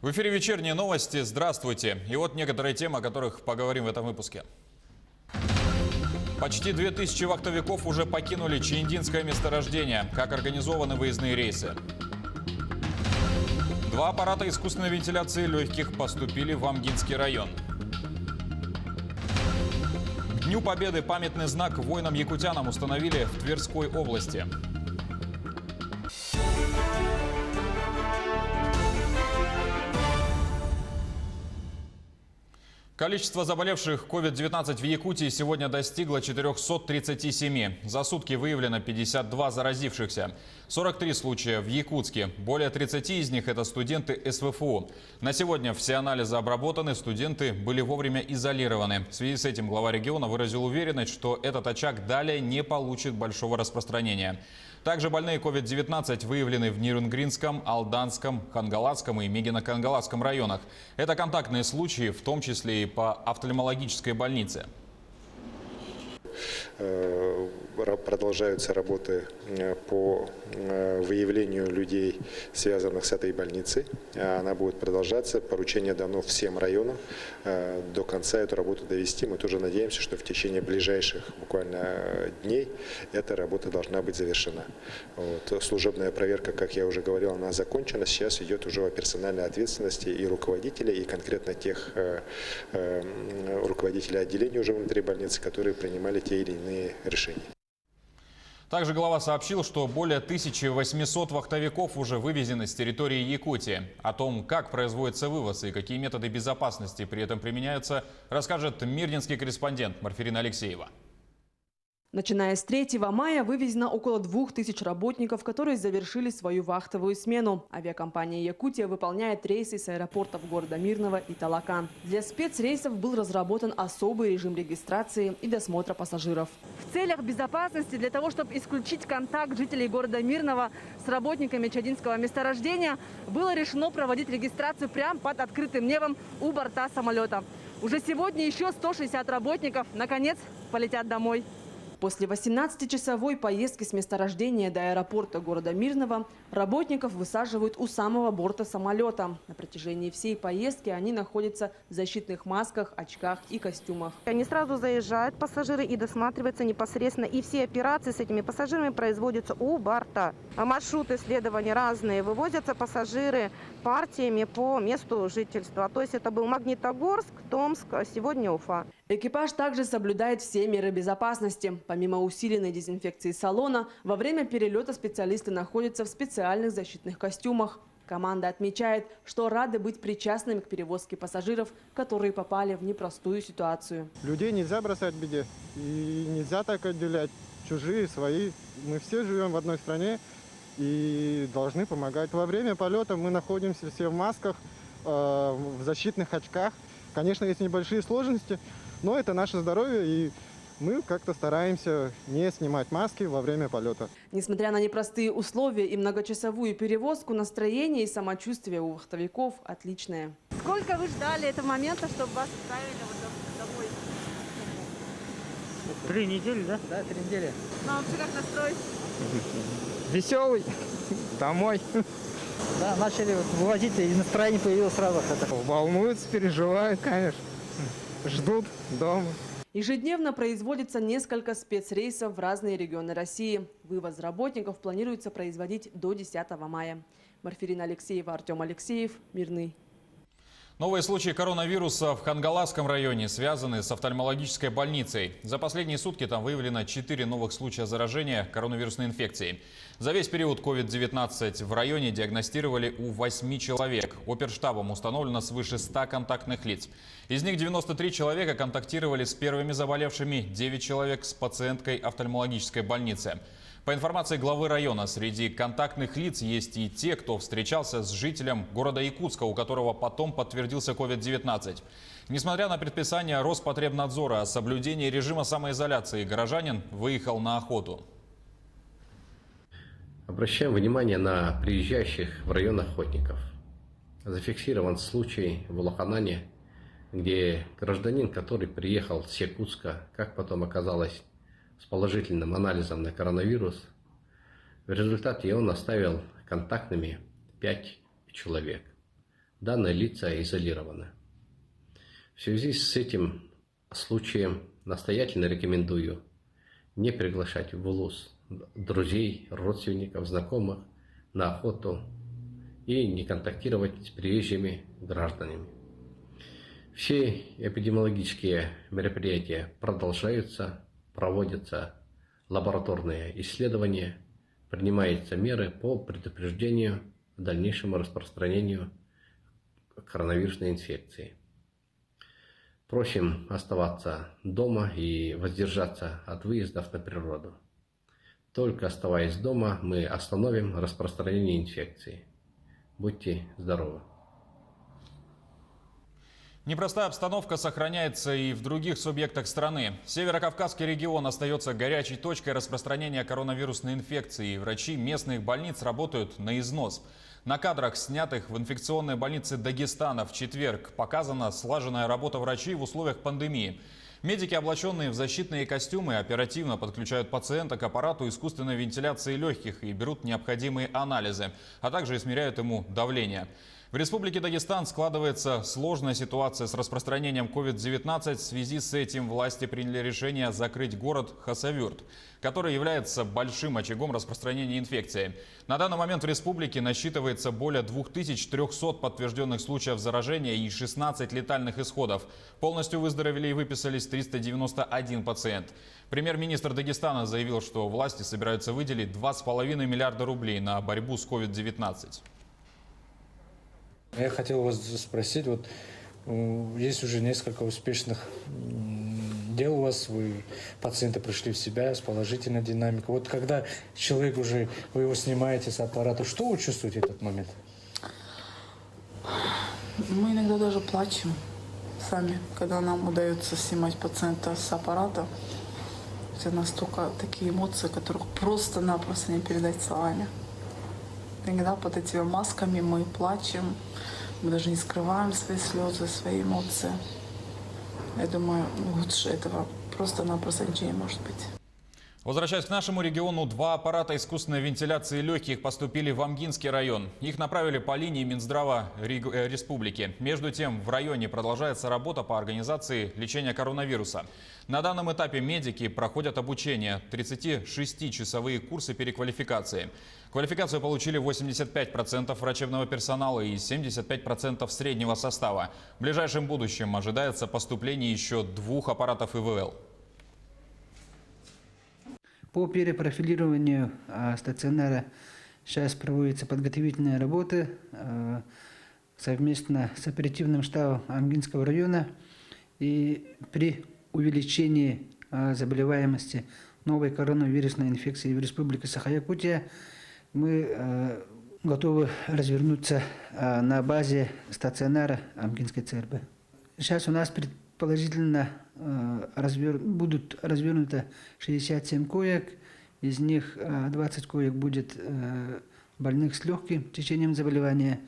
В эфире вечерние новости. Здравствуйте. И вот некоторые темы, о которых поговорим в этом выпуске. Почти 2000 вахтовиков уже покинули Чииндинское месторождение. Как организованы выездные рейсы? 2 аппарата искусственной вентиляции легких поступили в Амгинский район. К Дню Победы памятный знак воинам-якутянам установили в Тверской области. Количество заболевших COVID-19 в Якутии сегодня достигло 437. За сутки выявлено 52 заразившихся. 43 случая в Якутске. Более 30 из них – это студенты СВФУ. На сегодня все анализы обработаны, студенты были вовремя изолированы. В связи с этим глава региона выразил уверенность, что этот очаг далее не получит большого распространения. Также больные COVID-19 выявлены в Нерюнгринском, Алданском, Хангаласском и Мегино-Кангаласском районах. Это контактные случаи, в том числе и по офтальмологической больнице. Продолжаются работы по выявлению людей, связанных с этой больницей. Она будет продолжаться. Поручение дано всем районам. До конца эту работу довести. Мы тоже надеемся, что в течение ближайших буквально дней эта работа должна быть завершена. Служебная проверка, как я уже говорил, она закончена. Сейчас идет уже о персональной ответственности и руководителей, и конкретно тех руководителей отделений уже внутри больницы, которые принимали те или иные решения. Также глава сообщил, что более 1800 вахтовиков уже вывезены с территории Якутии. О том, как производится вывоз и какие методы безопасности при этом применяются, расскажет мирнинский корреспондент Марфирина Алексеева. Начиная с 3 мая вывезено около 2000 работников, которые завершили свою вахтовую смену. Авиакомпания «Якутия» выполняет рейсы с аэропортов города Мирного и Талакан. Для спецрейсов был разработан особый режим регистрации и досмотра пассажиров. В целях безопасности, для того, чтобы исключить контакт жителей города Мирного с работниками Чииндинского месторождения, было решено проводить регистрацию прямо под открытым небом у борта самолета. Уже сегодня еще 160 работников наконец полетят домой. После 18-часовой поездки с месторождения до аэропорта города Мирного работников высаживают у самого борта самолета. На протяжении всей поездки они находятся в защитных масках, очках и костюмах. Они сразу заезжают, пассажиры, и досматриваются непосредственно. И все операции с этими пассажирами производятся у борта. А маршруты следования разные. Вывозятся пассажиры партиями по месту жительства. То есть это был Магнитогорск, Томск, а сегодня Уфа. Экипаж также соблюдает все меры безопасности. Помимо усиленной дезинфекции салона, во время перелета специалисты находятся в специальных защитных костюмах. Команда отмечает, что рады быть причастными к перевозке пассажиров, которые попали в непростую ситуацию. Людей нельзя бросать в беде. И нельзя так отделять чужие, свои. Мы все живем в одной стране и должны помогать. Во время полета мы находимся все в масках, в защитных очках. Конечно, есть небольшие сложности, но это наше здоровье, и мы как-то стараемся не снимать маски во время полета. Несмотря на непростые условия и многочасовую перевозку, настроение и самочувствие у вахтовиков отличное. Сколько вы ждали этого момента, чтобы вас отправили домой? 3 недели, да? Да, 3 недели. Ну, а вообще как настрой? Веселый. Домой. Да, начали вывозить, и настроение появилось сразу. Волнуются, переживают, конечно. Ждут дома. Ежедневно производится несколько спецрейсов в разные регионы России. Вывоз работников планируется производить до 10 мая. Марфирина Алексеева, Артем Алексеев, Мирный. Новые случаи коронавируса в Хангаласском районе связаны с офтальмологической больницей. За последние сутки там выявлено 4 новых случая заражения коронавирусной инфекцией. За весь период COVID-19 в районе диагностировали у 8 человек. Оперштабом установлено свыше 100 контактных лиц. Из них 93 человека контактировали с первыми заболевшими, 9 человек с пациенткой офтальмологической больницы. По информации главы района, среди контактных лиц есть и те, кто встречался с жителем города Якутска, у которого потом подтвердился COVID-19. Несмотря на предписание Роспотребнадзора о соблюдении режима самоизоляции, горожанин выехал на охоту. Обращаем внимание на приезжающих в район охотников. Зафиксирован случай в Улаханане, где гражданин, который приехал с Якутска, как потом оказалось, с положительным анализом на коронавирус, в результате он оставил контактными 5 человек. данные лица изолированы. В связи с этим случаем настоятельно рекомендую не приглашать в Улус друзей, родственников, знакомых на охоту и не контактировать с приезжими гражданами. Все эпидемиологические мероприятия продолжаются, проводятся лабораторные исследования, принимаются меры по предупреждению дальнейшему распространению коронавирусной инфекции. Просим оставаться дома и воздержаться от выездов на природу. Только оставаясь дома, мы остановим распространение инфекции. Будьте здоровы! Непростая обстановка сохраняется и в других субъектах страны. Северокавказский регион остается горячей точкой распространения коронавирусной инфекции. Врачи местных больниц работают на износ. На кадрах, снятых в инфекционной больнице Дагестана в четверг, показана слаженная работа врачей в условиях пандемии. Медики, облаченные в защитные костюмы, оперативно подключают пациента к аппарату искусственной вентиляции легких и берут необходимые анализы, а также измеряют ему давление. В Республике Дагестан складывается сложная ситуация с распространением COVID-19. В связи с этим власти приняли решение закрыть город Хасавюрт, который является большим очагом распространения инфекции. На данный момент в республике насчитывается более 2300 подтвержденных случаев заражения и 16 летальных исходов. Полностью выздоровели и выписались 391 пациент. Премьер-министр Дагестана заявил, что власти собираются выделить 2,5 миллиарда рублей на борьбу с COVID-19. Я хотел вас спросить, вот есть уже несколько успешных дел у вас, пациенты пришли в себя с положительной динамикой. Вот когда человек уже, вы его снимаете с аппарата, что вы чувствуете в этот момент? Мы иногда даже плачем сами, когда нам удается снимать пациента с аппарата. Это настолько такие эмоции, которых просто-напросто не передать словами. Иногда под этими масками мы плачем, мы даже не скрываем свои слезы, свои эмоции. Я думаю, лучше этого просто-напросто ничего не может быть. Возвращаясь к нашему региону, 2 аппарата искусственной вентиляции легких поступили в Амгинский район. Их направили по линии Минздрава республики. Между тем, в районе продолжается работа по организации лечения коронавируса. На данном этапе медики проходят обучение, 36-часовые курсы переквалификации. Квалификацию получили 85% врачебного персонала и 75% среднего состава. В ближайшем будущем ожидается поступление еще 2 аппаратов ИВЛ. По перепрофилированию стационара сейчас проводится подготовительная работа совместно с оперативным штабом Амгинского района. И при увеличении заболеваемости новой коронавирусной инфекции в Республике Саха-Якутия мы готовы развернуться на базе стационара Амгинской ЦРБ. Сейчас у нас предположительно будут развернуты 67 коек, из них 20 коек будет больных с легким течением заболевания,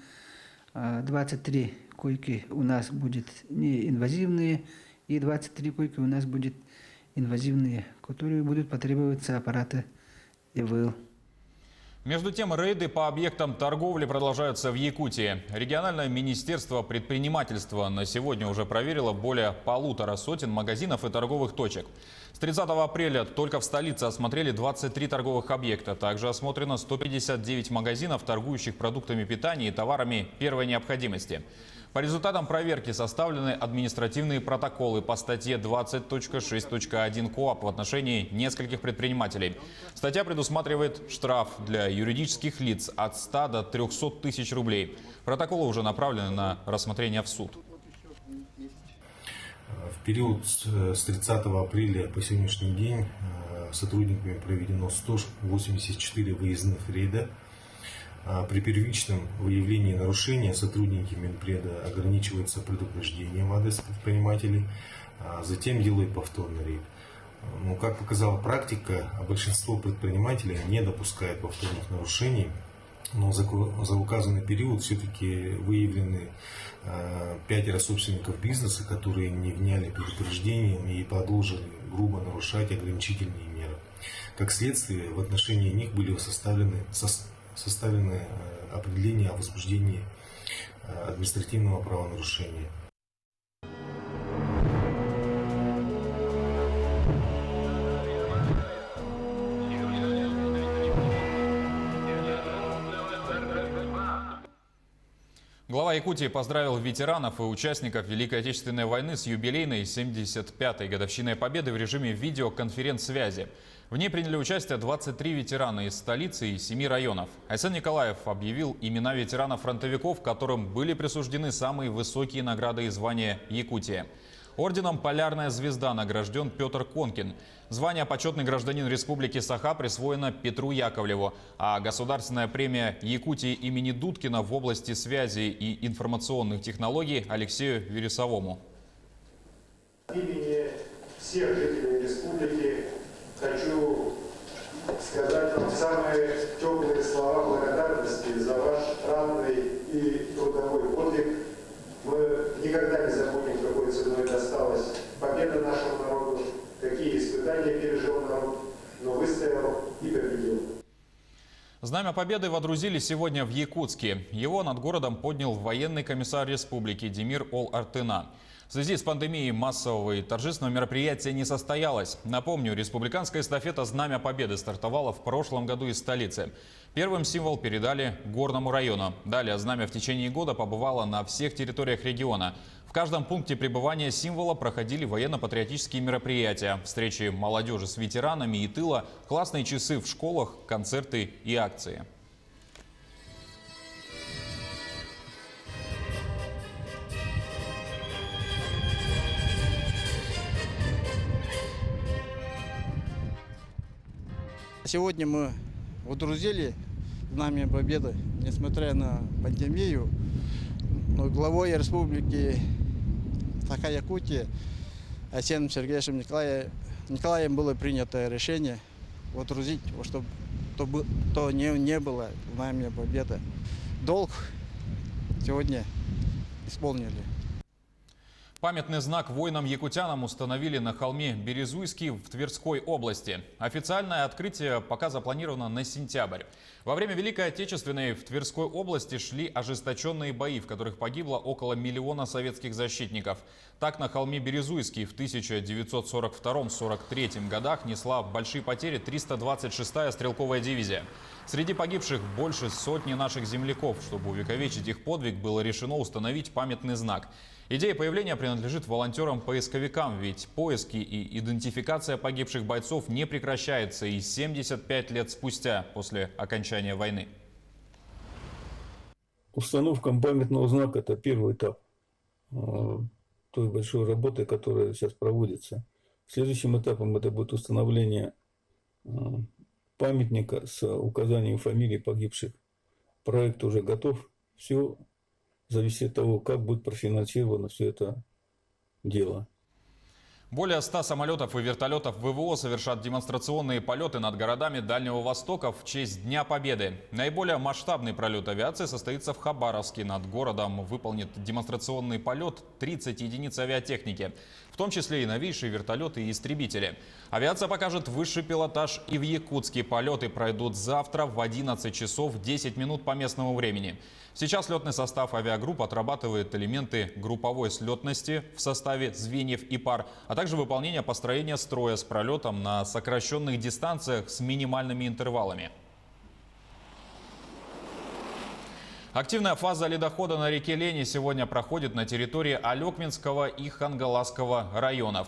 23 койки у нас будет неинвазивные и 23 койки у нас будет инвазивные, которые будут потребоваться аппараты ИВЛ. Между тем, рейды по объектам торговли продолжаются в Якутии. Региональное министерство предпринимательства на сегодня уже проверило более 150 магазинов и торговых точек. С 30 апреля только в столице осмотрели 23 торговых объекта. Также осмотрено 159 магазинов, торгующих продуктами питания и товарами первой необходимости. По результатам проверки составлены административные протоколы по статье 20.6.1 КоАП в отношении нескольких предпринимателей. Статья предусматривает штраф для юридических лиц от 100 до 300 тысяч рублей. Протоколы уже направлены на рассмотрение в суд. В период с 30 апреля по сегодняшний день сотрудниками проведено 184 выездных рейда. При первичном выявлении нарушения сотрудники Минпреда ограничиваются предупреждением в адрес предпринимателей, затем делают повторный рейд. Но, как показала практика, большинство предпринимателей не допускают повторных нарушений, но за указанный период все-таки выявлены 5 собственников бизнеса, которые не вняли предупреждением и продолжили грубо нарушать ограничительные меры. Как следствие, в отношении них были составлены определения о возбуждении административного правонарушения. Глава Якутии поздравил ветеранов и участников Великой Отечественной войны с юбилейной 75-й годовщиной Победы в режиме видеоконференц-связи. В ней приняли участие 23 ветерана из столицы и 7 районов. Айсен Николаев объявил имена ветеранов-фронтовиков, которым были присуждены самые высокие награды и звания Якутии. Орденом «Полярная звезда» награжден Петр Конкин. Звание «Почетный гражданин Республики Саха» присвоено Петру Яковлеву, а государственная премия Якутии имени Дудкина в области связи и информационных технологий Алексею Вересовому. От имени всех жителей республики хочу сказать вам самые теплые слова благодарности за ваш ратный и трудовой подвиг. Мы никогда не забудем, какой ценой досталась победа нашему народу, какие испытания пережил народ, но выстоял и победил. Знамя Победы водрузили сегодня в Якутске. Его над городом поднял военный комиссар республики Демир Ол-Артына. В связи с пандемией массового и торжественного мероприятия не состоялось. Напомню, республиканская эстафета «Знамя Победы» стартовала в прошлом году из столицы. Первым символ передали Горному району. Далее знамя в течение года побывало на всех территориях региона. В каждом пункте пребывания символа проходили военно-патриотические мероприятия, встречи молодежи с ветеранами и тыла, классные часы в школах, концерты и акции. Сегодня мы водрузили Знамя Победы, несмотря на пандемию. Но главой республики Саха-Якутия Айсеном Сергеевичем Николаевым было принято решение водрузить, чтобы то не было Знамя Победы. Долг сегодня исполнили. Памятный знак воинам-якутянам установили на холме Березуйский в Тверской области. Официальное открытие пока запланировано на сентябрь. Во время Великой Отечественной в Тверской области шли ожесточенные бои, в которых погибло около 1 миллиона советских защитников. Так, на холме Березуйский в 1942-43 годах несла большие потери 326-я стрелковая дивизия. Среди погибших больше сотни наших земляков. Чтобы увековечить их подвиг, было решено установить памятный знак. Идея появления принадлежит волонтерам-поисковикам, ведь поиски и идентификация погибших бойцов не прекращается и 75 лет спустя после окончания войны. Установка памятного знака – это первый этап той большой работы, которая сейчас проводится. Следующим этапом это будет установление памятника с указанием фамилий погибших. Проект уже готов. Все зависит от того, как будет профинансировано все это дело. Более 100 самолетов и вертолетов ВВО совершат демонстрационные полеты над городами Дальнего Востока в честь Дня Победы. Наиболее масштабный пролет авиации состоится в Хабаровске. Над городом выполнит демонстрационный полет 30 единиц авиатехники, в том числе и новейшие вертолеты и истребители. Авиация покажет высший пилотаж и в Якутске. Полеты пройдут завтра в 11 часов 10 минут по местному времени. Сейчас летный состав авиагрупп отрабатывает элементы групповой слетности в составе звеньев и пар, а также выполнение построения строя с пролетом на сокращенных дистанциях с минимальными интервалами. Активная фаза ледохода на реке Лени сегодня проходит на территории Алекминского и Хангаласского районов.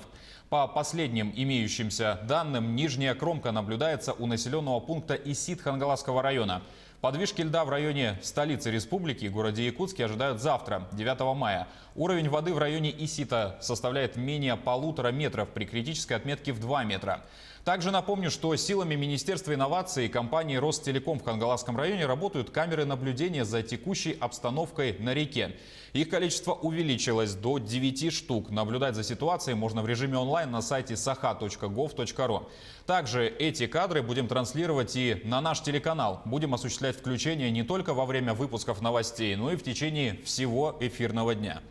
По последним имеющимся данным, нижняя кромка наблюдается у населенного пункта Исит Хангаласского района. Подвижки льда в районе столицы республики, городе Якутске, ожидают завтра, 9 мая. Уровень воды в районе Исита составляет менее 1,5 метров при критической отметке в 2 метра. Также напомню, что силами Министерства инноваций и компании Ростелеком в Хангаласском районе работают камеры наблюдения за текущей обстановкой на реке. Их количество увеличилось до 9 штук. Наблюдать за ситуацией можно в режиме онлайн на сайте saha.gov.ru. Также эти кадры будем транслировать и на наш телеканал. Будем осуществлять включение не только во время выпусков новостей, но и в течение всего эфирного дня.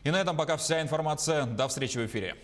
И на этом пока вся информация. До встречи в эфире.